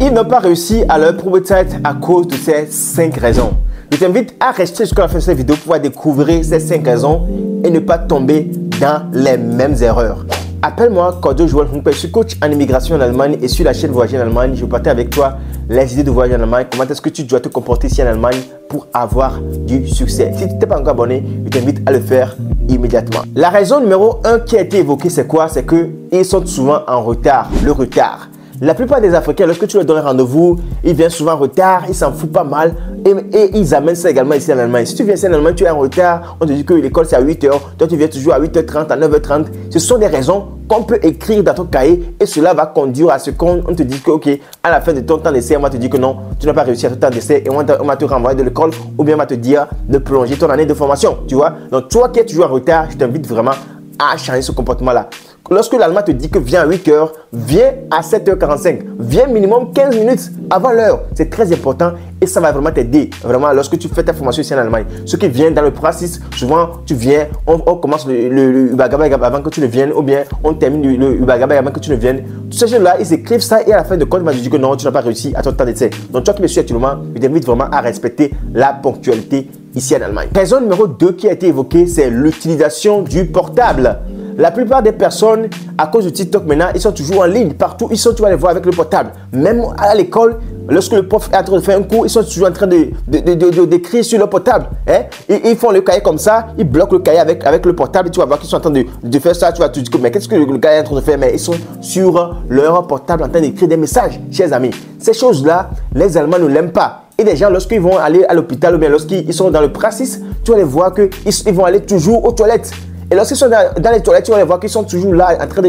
Ils n'ont pas réussi à leur prototype à cause de ces 5 raisons. Je t'invite à rester jusqu'à la fin de cette vidéo pour pouvoir découvrir ces 5 raisons et ne pas tomber dans les mêmes erreurs. Appelle-moi Cordo Joel Humpe, je suis coach en immigration en Allemagne et sur la chaîne Voyager en Allemagne, je vais partager avec toi les idées de voyager en Allemagne, comment est-ce que tu dois te comporter ici en Allemagne pour avoir du succès. Si tu n'es pas encore abonné, je t'invite à le faire immédiatement. La raison numéro 1 qui a été évoquée, c'est quoi? C'est qu'ils sont souvent en retard, le retard. La plupart des Africains, lorsque tu leur donnes rendez-vous, ils viennent souvent en retard, ils s'en foutent pas mal et ils amènent ça également ici en Allemagne. Si tu viens ici en Allemagne, tu es en retard, on te dit que l'école c'est à 8h, toi tu viens toujours à 8h30, à 9h30. Ce sont des raisons qu'on peut écrire dans ton cahier et cela va conduire à ce qu'on te dit que ok, à la fin de ton temps d'essai, on va te dire que non, tu n'as pas réussi à ton temps d'essai et on va te renvoyer de l'école ou bien on va te dire de prolonger ton année de formation, tu vois. Donc toi qui es toujours en retard, je t'invite vraiment à changer ce comportement-là. Lorsque l'Allemand te dit que viens à 8h, viens à 7h45. Viens minimum 15 minutes avant l'heure. C'est très important et ça va vraiment t'aider. Vraiment, lorsque tu fais ta formation ici en Allemagne. Ceux qui viennent dans le praxis, souvent tu viens, on commence le Übergabe avant que tu ne viennes ou bien on termine le Übergabe avant que tu ne viennes. Tous ces gens-là, ils écrivent ça et à la fin de compte, ils m'ont dit que non, tu n'as pas réussi à ton temps d'essai. Donc toi qui me suis actuellement, je t'invite vraiment à respecter la ponctualité ici en Allemagne. Raison numéro 2 qui a été évoquée, c'est l'utilisation du portable. La plupart des personnes, à cause de TikTok maintenant, ils sont toujours en ligne. Partout, tu vas les voir avec le portable. Même à l'école, lorsque le prof est en train de faire un cours, ils sont toujours en train d'écrire sur le portable. Hein? Ils font le cahier comme ça, ils bloquent le cahier avec le portable. Et tu vas voir qu'ils sont en train de faire ça. Tu vas te dire, mais qu'est-ce que le gars est en train de faire? Mais ils sont sur leur portable en train d'écrire des messages, chers amis. Ces choses-là, les Allemands ne l'aiment pas. Et les gens, lorsqu'ils vont aller à l'hôpital ou bien lorsqu'ils sont dans le praxis, tu vas les voir qu'ils vont aller toujours aux toilettes. Et lorsqu'ils sont dans les toilettes, tu vas les voir qu'ils sont toujours là en train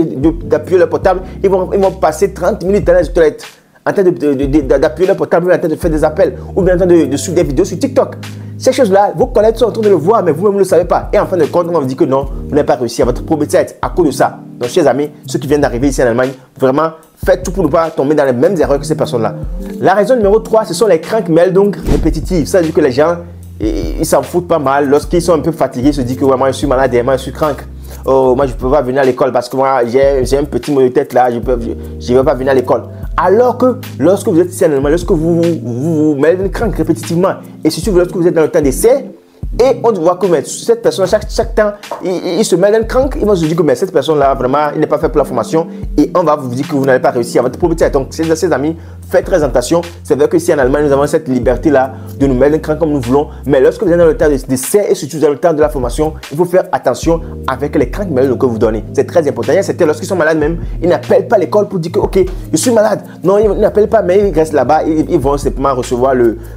d'appuyer leur portable. Ils vont passer 30 minutes dans les toilettes en train d'appuyer leur portable, en train de faire des appels ou bien en train de suivre des vidéos sur TikTok. Ces choses-là, vos collègues sont en train de le voir, mais vous-même ne le savez pas. Et en fin de compte, on va vous dire que non, vous n'avez pas réussi à votre propriété à cause de ça. Donc, chers amis, ceux qui viennent d'arriver ici en Allemagne, vraiment, faites tout pour ne pas tomber dans les mêmes erreurs que ces personnes-là. La raison numéro 3, ce sont les Krankmeldungen répétitives. Ça veut dire que les gens, ils s'en foutent pas mal. Lorsqu'ils sont un peu fatigués, ils se disent que ouais, moi je suis malade et moi je suis crank. Oh, moi je ne peux pas venir à l'école parce que moi j'ai un petit mot de tête là, je ne vais pas venir à l'école. Alors que lorsque vous êtes ici en Allemagne, lorsque vous mettez une crank répétitivement et surtout lorsque vous êtes dans le temps d'essai, et on voit que cette personne, chaque temps, il se met dans le crank. Ils vont se dire que cette personne-là, vraiment, il n'est pas fait pour la formation. Et on va vous dire que vous n'avez pas réussi à votre propriété. Donc, ces amis, faites très attention. C'est vrai que ici en Allemagne, nous avons cette liberté-là de nous mettre dans le crank comme nous voulons. Mais lorsque vous êtes dans le temps d'essai et surtout dans le temps de la formation, il faut faire attention avec les crank mails que vous donnez. C'est très important. C'était lorsqu'ils sont malades même, ils n'appellent pas l'école pour dire que, ok, je suis malade. Non, ils n'appellent pas, mais ils restent là-bas. Ils vont simplement recevoir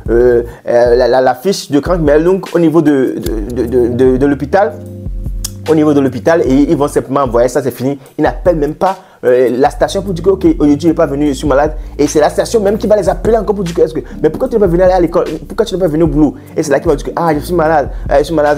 la fiche de crank mail au niveau de l'hôpital, au niveau de l'hôpital, et ils vont simplement envoyer ça, c'est fini. Ils n'appellent même pas la station pour dire que ok, aujourd'hui je n'ai pas venu, je suis malade, et c'est la station même qui va les appeler encore pour dire que mais pourquoi tu n'es pas venu aller à l'école, pourquoi tu n'es pas venu au boulot, et c'est là qu'ils vont dire que ah je suis malade,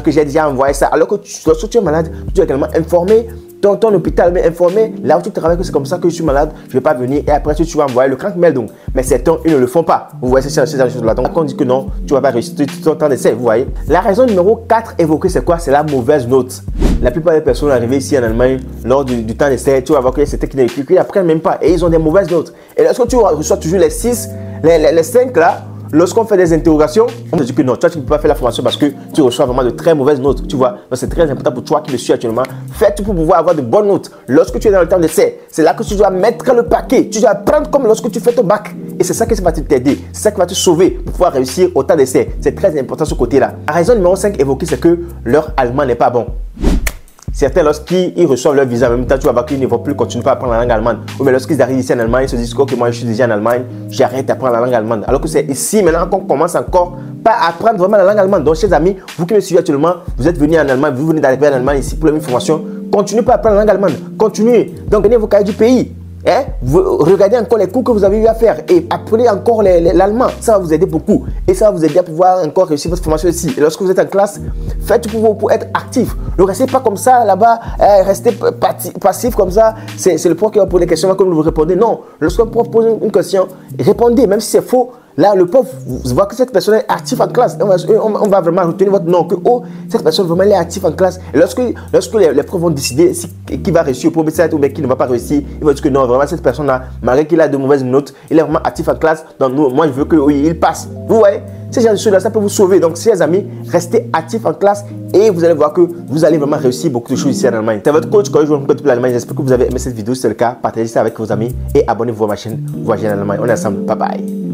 que j'ai déjà envoyé ça, alors que lorsque tu es malade, tu dois également informer ton hôpital, mais informer là où tu travailles que c'est comme ça que je suis malade, je ne vais pas venir, et après tu vas envoyer le crank mail. Donc, mais certains ils ne le font pas. Vous voyez ces choses-là. Donc, quand on dit que non, tu ne vas pas réussir ton temps d'essai. Vous voyez. La raison numéro 4 évoquée, c'est quoi? C'est la mauvaise note. La plupart des personnes arrivées ici en Allemagne lors du temps d'essai, tu vas voir que c'était qui n'apprennent même pas et ils ont des mauvaises notes. Et lorsque tu reçois toujours les 6, les 5 là, lorsqu'on fait des interrogations, on te dit que non, toi tu ne peux pas faire la formation parce que tu reçois vraiment de très mauvaises notes, tu vois. Donc c'est très important pour toi qui me suis actuellement. Fais tout pour pouvoir avoir de bonnes notes. Lorsque tu es dans le temps d'essai, c'est là que tu dois mettre le paquet. Tu dois prendre comme lorsque tu fais ton bac. Et c'est ça qui va t'aider. C'est ça qui va te sauver pour pouvoir réussir au temps d'essai. C'est très important ce côté-là. La raison numéro 5 évoquée, c'est que leur allemand n'est pas bon. Certains, lorsqu'ils reçoivent leur visa, en même temps, tu vas voir qu'ils ne vont plus continuer à apprendre la langue allemande. Ou mais lorsqu'ils arrivent ici en Allemagne, ils se disent que moi je suis déjà en Allemagne, j'arrête d'apprendre la langue allemande. Alors que c'est ici maintenant qu'on commence encore pas à apprendre vraiment la langue allemande. Donc, chers amis, vous qui me suivez actuellement, vous êtes venus en Allemagne, vous venez d'arriver en Allemagne ici pour une formation, continuez pas à apprendre la langue allemande. Continuez. Donc, gagnez vos cahiers du pays. Hein? Vous regardez encore les cours que vous avez eu à faire et apprenez encore l'allemand. Ça va vous aider beaucoup et ça va vous aider à pouvoir encore réussir votre formation ici. Et lorsque vous êtes en classe, faites tout pour être actif. Ne restez pas comme ça là-bas, restez passif comme ça. C'est le prof qui va poser des questions comme vous répondez. Non, lorsqu'un prof pose une question, répondez, même si c'est faux. Là, le prof, vous voyez que cette personne est active en classe. On va vraiment retenir votre nom. Que, oh, cette personne vraiment elle est active en classe. Et lorsque les profs vont décider qui va réussir au premier set ou bien qui ne va pas réussir, ils vont dire que non, vraiment cette personne-là, malgré qu'il a de mauvaises notes, il est vraiment actif en classe. Donc moi, je veux qu'il passe. Vous voyez, ces genre de choses-là, ça peut vous sauver. Donc, chers amis, restez actifs en classe et vous allez voir que vous allez vraiment réussir beaucoup de choses ici en Allemagne. C'est votre coach quand je joue en Allemagne. J'espère que vous avez aimé cette vidéo. Si c'est le cas, partagez ça avec vos amis et abonnez-vous à ma chaîne Voyager en Allemagne. On est ensemble. Bye bye.